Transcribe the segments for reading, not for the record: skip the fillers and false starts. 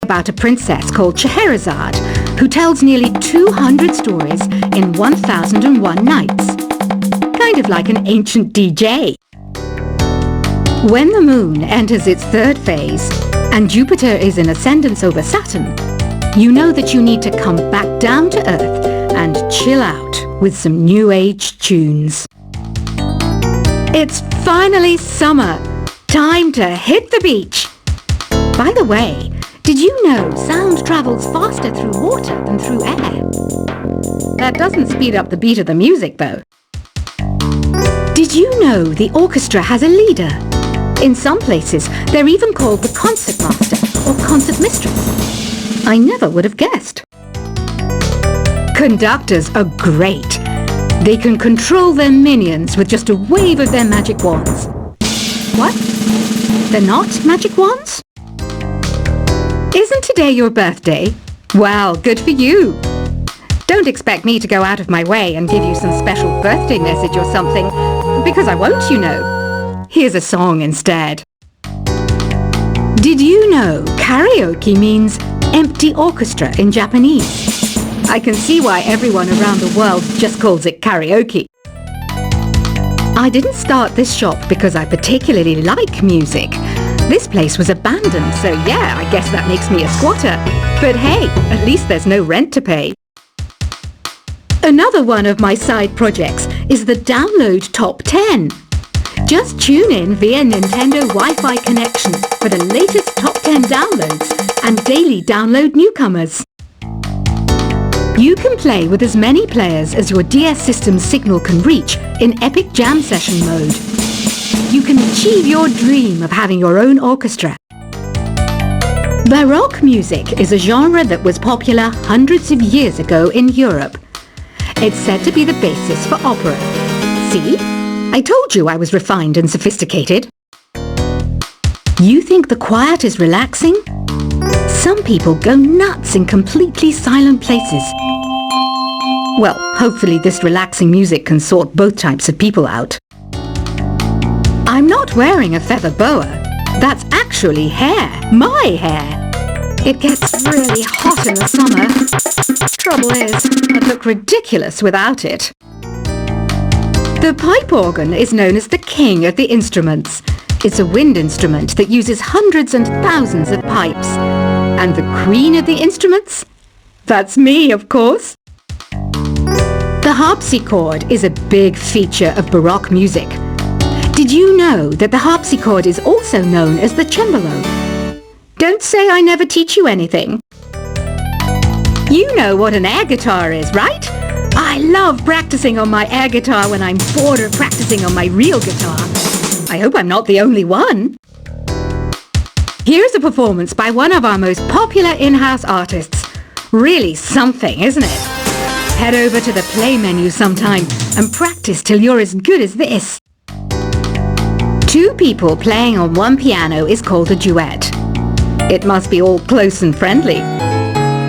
about a princess called Scheherazade, who tells nearly 200 stories in 1001 nights. Kind of like an ancient DJ. When the moon enters its third phase, and Jupiter is in ascendance over Saturn, you know that you need to come back down to Earth and chill out with some New Age tunes. It's finally summer. Time to hit the beach. By the way, did you know sound travels faster through water than through air? That doesn't speed up the beat of the music, though. Did you know the orchestra has a leader? In some places, they're even called the concertmaster or concert mistress. I never would have guessed. Conductors are great. They can control their minions with just a wave of their magic wands. What? They're not magic wands? Isn't today your birthday? Well, good for you. Don't expect me to go out of my way and give you some special birthday message or something, because I won't, you know. Here's a song instead. Did you know karaoke means empty orchestra in Japanese? I can see why everyone around the world just calls it karaoke. I didn't start this shop because I particularly like music. This place was abandoned, so yeah, I guess that makes me a squatter. But hey, at least there's no rent to pay. Another one of my side projects is the Download Top 10. Just tune in via Nintendo Wi-Fi connection for the latest top 10 downloads and daily download newcomers. You can play with as many players as your DS system's signal can reach in Epic Jam Session mode. You can achieve your dream of having your own orchestra. Baroque music is a genre that was popular hundreds of years ago in Europe. It's said to be the basis for opera. See? I told you I was refined and sophisticated. You think the quiet is relaxing? Some people go nuts in completely silent places. Well, hopefully this relaxing music can sort both types of people out. I'm not wearing a feather boa. That's actually hair. My hair. It gets really hot in the summer. Trouble is, I'd look ridiculous without it. The pipe organ is known as the king of the instruments. It's a wind instrument that uses hundreds and thousands of pipes. And the queen of the instruments? That's me, of course. The harpsichord is a big feature of Baroque music. Did you know that the harpsichord is also known as the cembalo? Don't say I never teach you anything. You know what an air guitar is, right? I love practicing on my air guitar when I'm bored of practicing on my real guitar. I hope I'm not the only one. Here's a performance by one of our most popular in-house artists. Really something, isn't it? Head over to the play menu sometime and practice till you're as good as this. Two people playing on one piano is called a duet. It must be all close and friendly.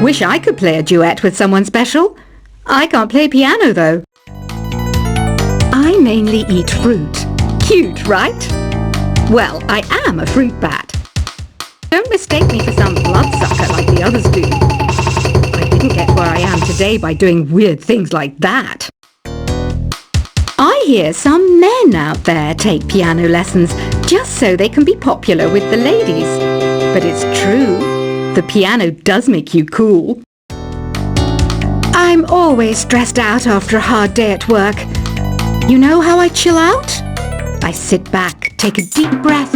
Wish I could play a duet with someone special. I can't play piano though. I mainly eat fruit. Cute, right? Well, I am a fruit bat. Don't mistake me for some bloodsucker like the others do. I didn't get where I am today by doing weird things like that. I hear some men out there take piano lessons just so they can be popular with the ladies. But it's true. The piano does make you cool. I'm always stressed out after a hard day at work. You know how I chill out? I sit back, take a deep breath,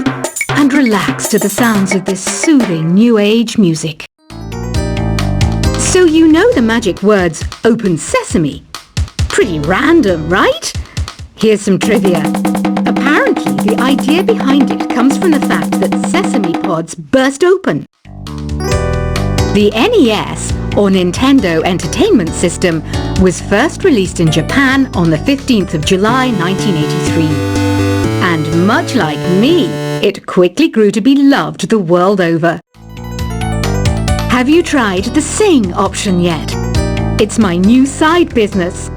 and relax to the sounds of this soothing New Age music. So you know the magic words "Open Sesame." Pretty random, right? Here's some trivia. Apparently, the idea behind it comes from the fact that sesame pods burst open. The NES, or Nintendo Entertainment System, was first released in Japan on the 15th of July 1983. And much like me, it quickly grew to be loved the world over. Have you tried the Sing option yet? It's my new side business.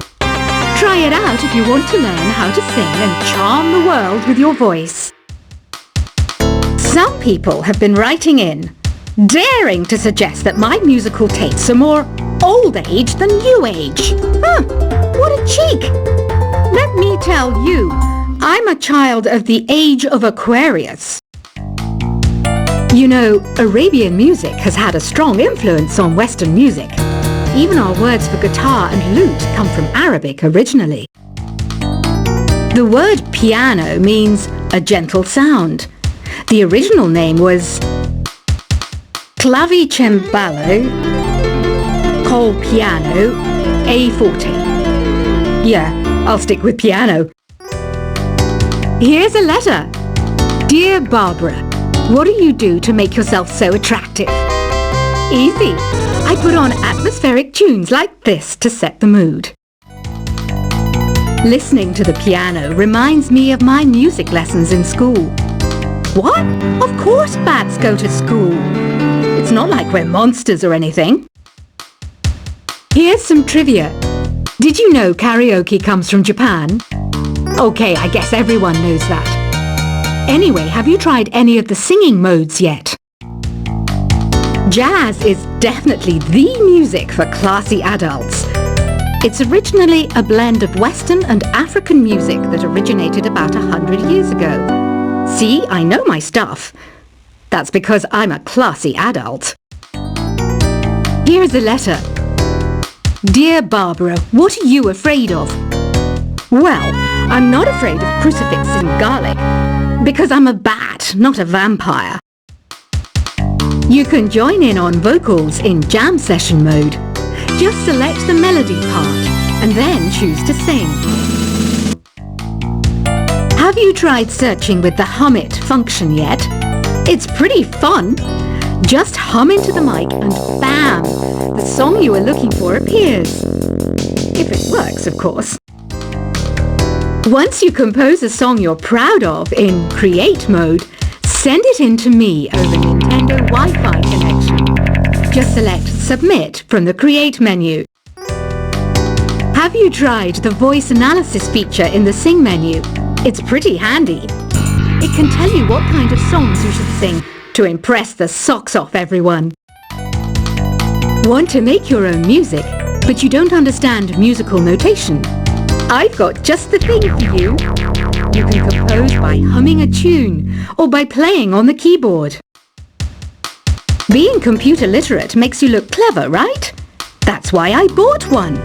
Try it out if you want to learn how to sing and charm the world with your voice. Some people have been writing in. daring to suggest that my musical tastes are more old age than new age. Huh, what a cheek! Let me tell you, I'm a child of the age of Aquarius. You know, Arabian music has had a strong influence on Western music. Even our words for guitar and lute come from Arabic originally. The word piano means a gentle sound. The original name was clavicembalo col piano a forte. Yeah, I'll stick with piano. Here's a letter. Dear Barbara, what do you do to make yourself so attractive? Easy. I put on atmospheric tunes like this to set the mood. Listening to the piano reminds me of my music lessons in school. What? Of course bats go to school. It's not like we're monsters or anything. Here's some trivia. Did you know karaoke comes from Japan? Okay, I guess everyone knows that. Anyway, have you tried any of the singing modes yet? Jazz is definitely the music for classy adults. It's originally a blend of Western and African music that originated about 100 years ago. See, I know my stuff. That's because I'm a classy adult. Here's a letter. Dear Barbara, what are you afraid of? Well, I'm not afraid of crucifix and garlic, because I'm a bat, not a vampire. You can join in on vocals in jam session mode. Just select the melody part and then choose to sing. Have you tried searching with the Hum It function yet? It's pretty fun. Just hum into the mic and bam! The song you were looking for appears. If it works, of course. Once you compose a song you're proud of in Create mode, send it in to me over Nintendo Wi-Fi connection. Just select Submit from the Create menu. Have you tried the voice analysis feature in the Sing menu? It's pretty handy. It can tell you what kind of songs you should sing to impress the socks off everyone. Want to make your own music, but you don't understand musical notation? I've got just the thing for you. You can compose by humming a tune or by playing on the keyboard. Being computer literate makes you look clever, right? That's why I bought one.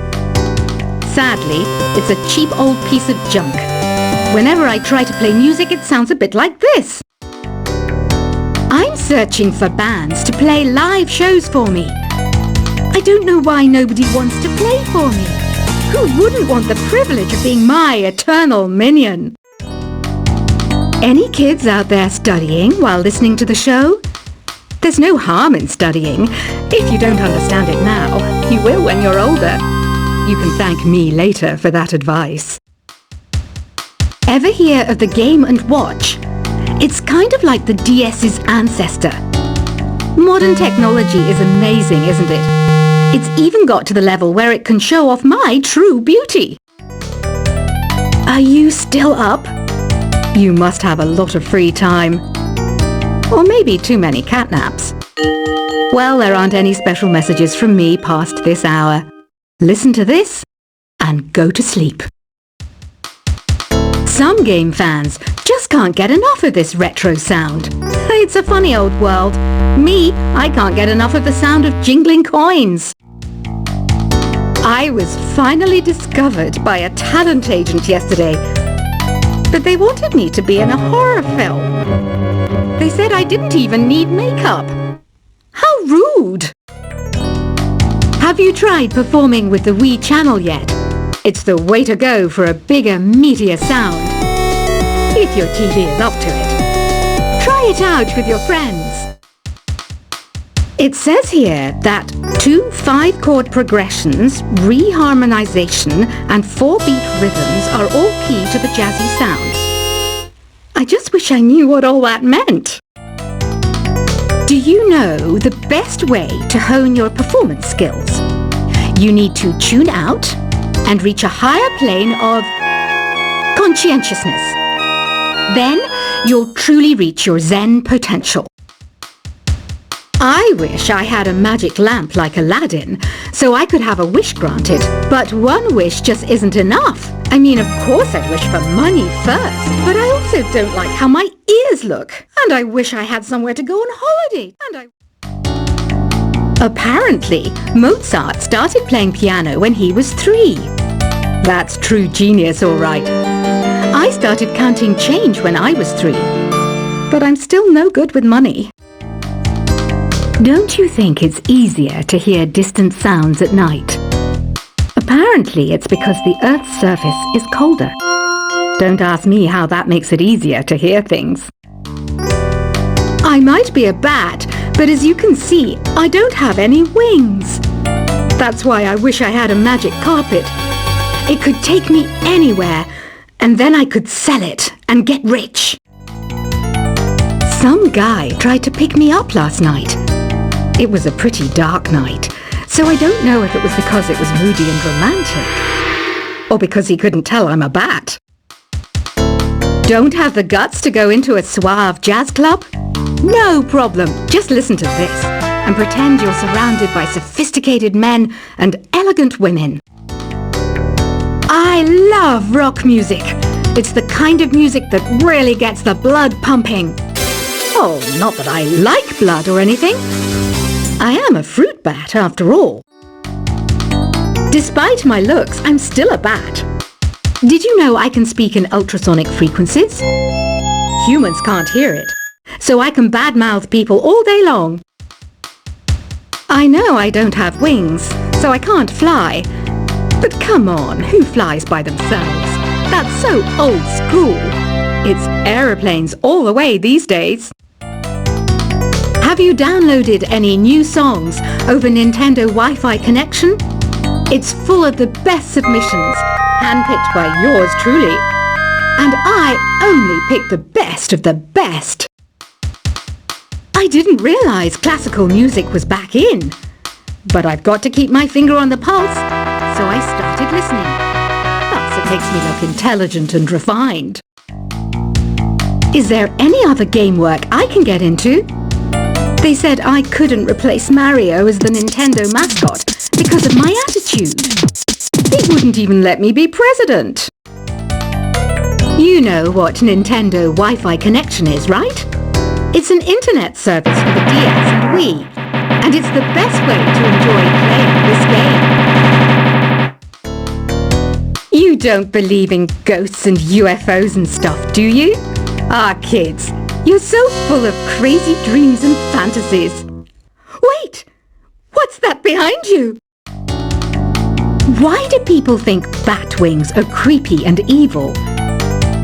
Sadly, it's a cheap old piece of junk. Whenever I try to play music, it sounds a bit like this. I'm searching for bands to play live shows for me. I don't know why nobody wants to play for me. Who wouldn't want the privilege of being my eternal minion? Any kids out there studying while listening to the show? There's no harm in studying. If you don't understand it now, you will when you're older. You can thank me later for that advice. Ever hear of the Game & Watch? It's kind of like the DS's ancestor. Modern technology is amazing, isn't it? It's even got to the level where it can show off my true beauty. Are you still up? You must have a lot of free time. Or maybe too many catnaps. Well, there aren't any special messages from me past this hour. Listen to this and go to sleep. Some game fans just can't get enough of this retro sound. It's a funny old world. Me, I can't get enough of the sound of jingling coins. I was finally discovered by a talent agent yesterday, but they wanted me to be in a horror film. They said I didn't even need makeup. How rude! Have you tried performing with the Wii channel yet? It's the way to go for a bigger, meatier sound. If your TV is up to it. Try it out with your friends. It says here that 2 5-chord progressions, reharmonization, and 4-beat rhythms are all key to the jazzy sound. I just wish I knew what all that meant. Do you know the best way to hone your performance skills? You need to tune out and reach a higher plane of conscientiousness. Then you'll truly reach your Zen potential. I wish I had a magic lamp like Aladdin, so I could have a wish granted. But one wish just isn't enough. I mean, of course I'd wish for money first, but I also don't like how my ears look. And I wish I had somewhere to go on holiday. Apparently, Mozart started playing piano when he was 3. That's true genius, all right. I started counting change when I was 3, but I'm still no good with money. Don't you think it's easier to hear distant sounds at night? Apparently, it's because the Earth's surface is colder. Don't ask me how that makes it easier to hear things. I might be a bat, but as you can see, I don't have any wings. That's why I wish I had a magic carpet. It could take me anywhere, and then I could sell it and get rich. Some guy tried to pick me up last night. It was a pretty dark night, so I don't know if it was because it was moody and romantic, or because he couldn't tell I'm a bat. Don't have the guts to go into a suave jazz club? No problem. Just listen to this and pretend you're surrounded by sophisticated men and elegant women. I love rock music. It's the kind of music that really gets the blood pumping. Oh, not that I like blood or anything. I am a fruit bat after all. Despite my looks, I'm still a bat. Did you know I can speak in ultrasonic frequencies? Humans can't hear it, so I can badmouth people all day long. I know I don't have wings, so I can't fly. But come on, who flies by themselves? That's so old school. It's aeroplanes all the way these days. Have you downloaded any new songs over Nintendo Wi-Fi connection? It's full of the best submissions, handpicked by yours truly. And I only pick the best of the best. I didn't realize classical music was back in. But I've got to keep my finger on the pulse, so I started listening. Plus, it makes me look intelligent and refined. Is there any other game work I can get into? They said I couldn't replace Mario as the Nintendo mascot because of my attitude. They wouldn't even let me be president. You know what Nintendo Wi-Fi connection is, right? It's an internet service for the DS and Wii, and it's the best way to enjoy playing this game. You don't believe in ghosts and UFOs and stuff, do you? Ah, kids. You're so full of crazy dreams and fantasies. Wait! What's that behind you? Why do people think bat wings are creepy and evil?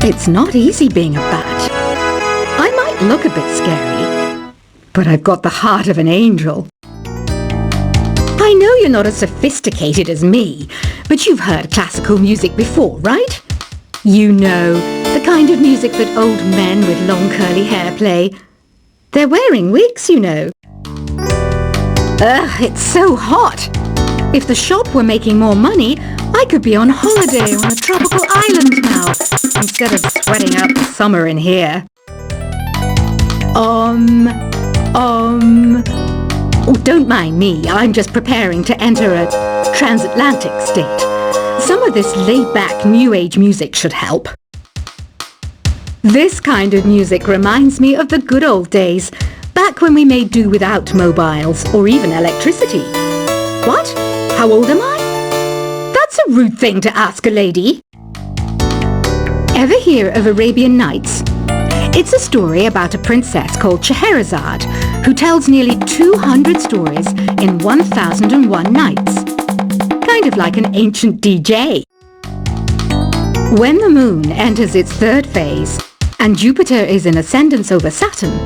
It's not easy being a bat. I might look a bit scary, but I've got the heart of an angel. I know you're not as sophisticated as me, but you've heard classical music before, right? You know, the kind of music that old men with long curly hair play. They're wearing wigs, you know. Ugh, it's so hot. If the shop were making more money, I could be on holiday on a tropical island now, instead of sweating out the summer in here. Oh, don't mind me, I'm just preparing to enter a transatlantic state. Some of this laid-back New Age music should help. This kind of music reminds me of the good old days, back when we made do without mobiles or even electricity. What? How old am I? That's a rude thing to ask a lady. Ever hear of Arabian Nights? It's a story about a princess called Scheherazade, who tells nearly 200 stories in 1001 nights. Kind of like an ancient DJ. When the moon enters its third phase, and Jupiter is in ascendance over Saturn,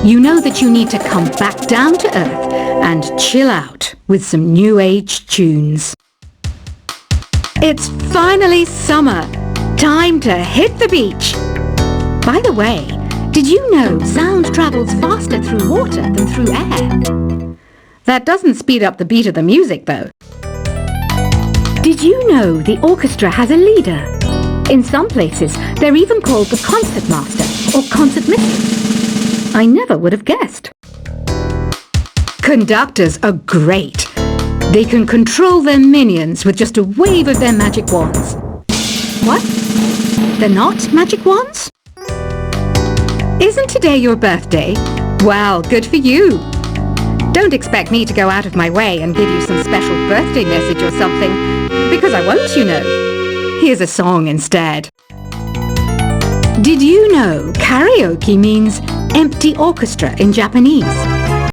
you know that you need to come back down to Earth and chill out with some New Age tunes. It's finally summer. Time to hit the beach. By the way, did you know sound travels faster through water than through air? That doesn't speed up the beat of the music, though. Did you know the orchestra has a leader? In some places, they're even called the concert master or concert mistress. I never would have guessed. Conductors are great. They can control their minions with just a wave of their magic wands. What? They're not magic wands? Isn't today your birthday? Well, good for you. Don't expect me to go out of my way and give you some special birthday message or something, because I won't, you know. Here's a song instead. Did you know karaoke means empty orchestra in Japanese?